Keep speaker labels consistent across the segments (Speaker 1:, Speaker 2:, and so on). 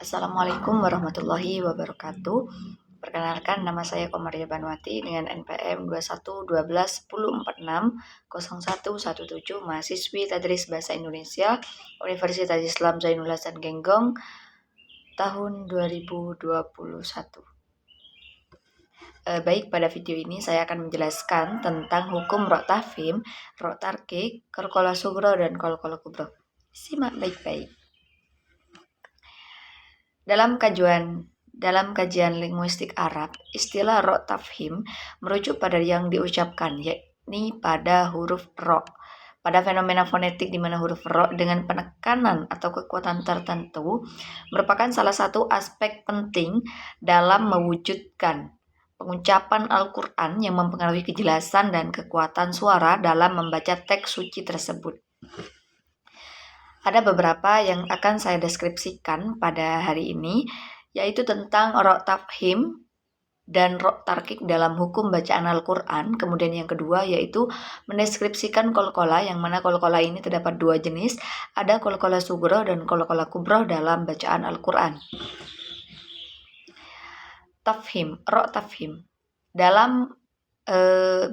Speaker 1: Assalamualaikum warahmatullahi wabarakatuh. Perkenalkan, nama saya Komaria Banwati dengan NPM 211210460117, mahasiswi Tadris Bahasa Indonesia Universitas Islam Zainul Hasan Genggong tahun 2021. Baik, pada video ini saya akan menjelaskan tentang hukum rok tafhim, rok tarkik, qalqalah sughra dan qalqalah kubra. Simak baik-baik. Dalam kajian linguistik Arab, istilah ro tafhim merujuk pada yang diucapkan, yakni pada huruf ro. Pada fenomena fonetik di mana huruf ro dengan penekanan atau kekuatan tertentu merupakan salah satu aspek penting dalam mewujudkan pengucapan Al-Quran yang mempengaruhi kejelasan dan kekuatan suara dalam membaca teks suci tersebut. Ada beberapa yang akan saya deskripsikan pada hari ini, yaitu tentang ro tafhim dan ro tarkik dalam hukum bacaan Al-Quran. Kemudian yang kedua yaitu mendeskripsikan qalqalah, yang mana qalqalah ini terdapat dua jenis, ada qalqalah sughra dan qalqalah kubra dalam bacaan Al-Quran. Tafhim, ro tafhim. Dalam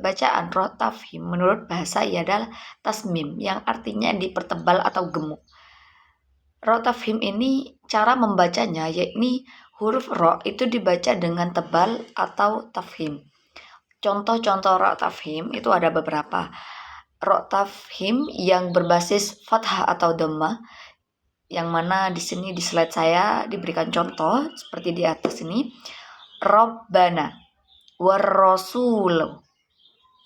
Speaker 1: bacaan ro tafhim menurut bahasa ia adalah tasmim, yang artinya dipertebal atau gemuk. Ro tafhim ini cara membacanya, yakni huruf ro itu dibaca dengan tebal atau tafhim. Contoh-contoh ro tafhim itu ada beberapa. Ro tafhim yang berbasis fathah atau dhammah, yang mana di sini di slide saya diberikan contoh seperti di atas ini. Rabbana warrasulu.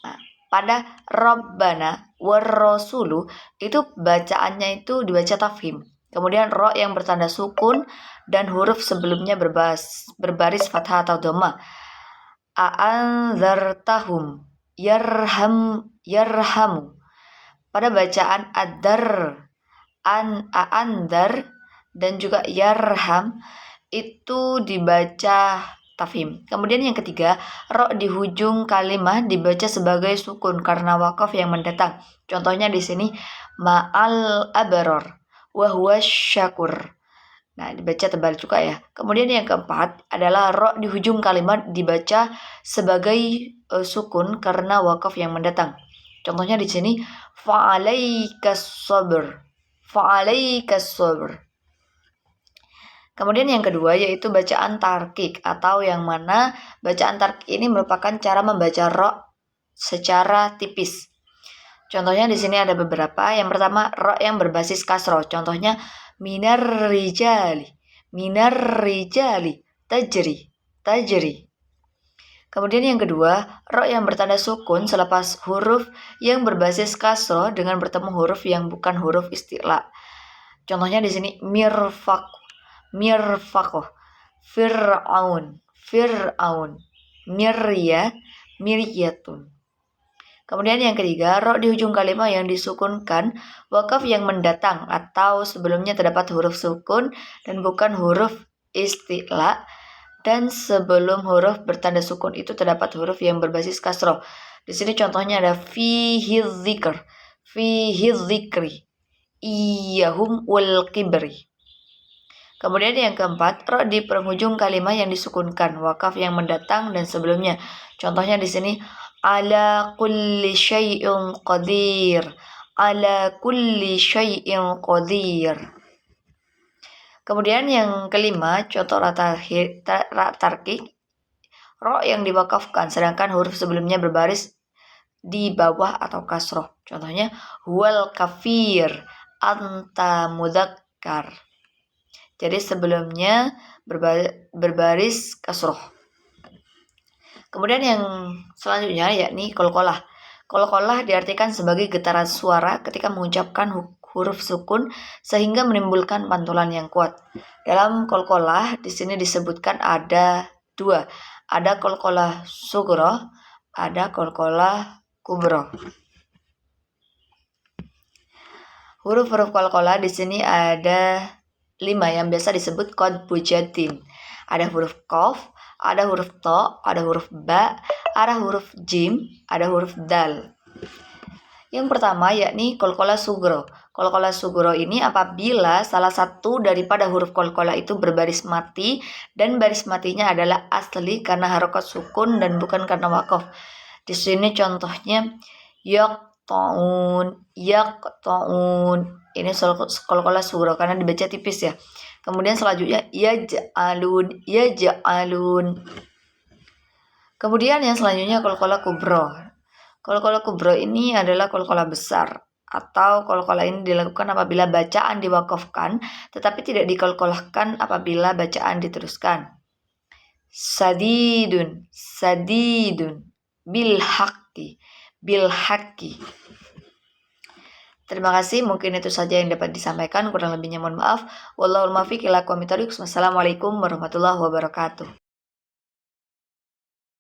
Speaker 1: Nah, pada Rabbana warrasulu itu bacaannya itu dibaca tafhim. Kemudian ro yang bertanda sukun dan huruf sebelumnya berbaris fathah atau dhammah. A'anzartahum yarhamu. Pada bacaan adar, a'andar dan juga yarham itu dibaca tafhim. Kemudian yang ketiga, ro di hujung kalimat dibaca sebagai sukun karena wakaf yang mendatang. Contohnya di sini ma'al abror wa huwa syakur. Nah, dibaca tebal juga ya. Kemudian yang keempat adalah ro di hujung kalimat dibaca sebagai sukun karena wakaf yang mendatang. Contohnya di sini fa'alaikas sabr. Kemudian yang kedua yaitu bacaan tarkik, atau yang mana bacaan tarkik ini merupakan cara membaca ro secara tipis. Contohnya di sini ada beberapa. Yang pertama, ro yang berbasis kasro. Contohnya minar rijali tajri. Kemudian yang kedua, ro yang bertanda sukun selepas huruf yang berbasis kasro dengan bertemu huruf yang bukan huruf isti'la. Contohnya di sini mirfaqoh, fir'aun, miryatun. Kemudian yang ketiga, ro di ujung kalimat yang disukunkan, wakaf yang mendatang atau sebelumnya terdapat huruf sukun dan bukan huruf isti'la, dan sebelum huruf bertanda sukun itu terdapat huruf yang berbasis kasroh. Di sini contohnya ada fihi dzikri, iyahum wal kibri. Kemudian yang keempat, ro di penghujung kalimat yang disukunkan, wakaf yang mendatang dan sebelumnya. Contohnya di sini ala kulli syai'in qadir. Kemudian yang kelima, contoh tarkik, ro yang diwakafkan sedangkan huruf sebelumnya berbaris di bawah atau kasroh. Contohnya huwal kafir, anta mudzakkar. Jadi sebelumnya berbaris kasroh. Kemudian yang selanjutnya yakni qalqalah. Qalqalah diartikan sebagai getaran suara ketika mengucapkan huruf sukun sehingga menimbulkan pantulan yang kuat. Dalam qalqalah di sini disebutkan ada dua. Ada qalqalah sughra, ada qalqalah kubra. Huruf-huruf qalqalah di sini ada 5 yang biasa disebut qad bujatin. Ada huruf qaf, ada huruf to, ada huruf ba, ada huruf jim, ada huruf dal. Yang pertama yakni qalqalah sugro. Qalqalah sugro ini apabila salah satu daripada huruf qalqalah itu berbaris mati dan baris matinya adalah asli karena harokat sukun dan bukan karena wakof. Di sini contohnya yaqta'un. Ini qalqalah sugro karena dibaca tipis ya. Kemudian selanjutnya yaj'alun. Kemudian yang selanjutnya qalqalah kubro. Qalqalah kubro ini adalah qalqalah besar atau qalqalah ini dilakukan apabila bacaan diwakafkan tetapi tidak diqalqalahkan apabila bacaan diteruskan. Sadidun bil haqqi. Terima kasih, mungkin itu saja yang dapat disampaikan, kurang lebihnya mohon maaf. Wallahul muwaffiq ila aqwamit thoriq. Wassalamualaikum warahmatullahi wabarakatuh.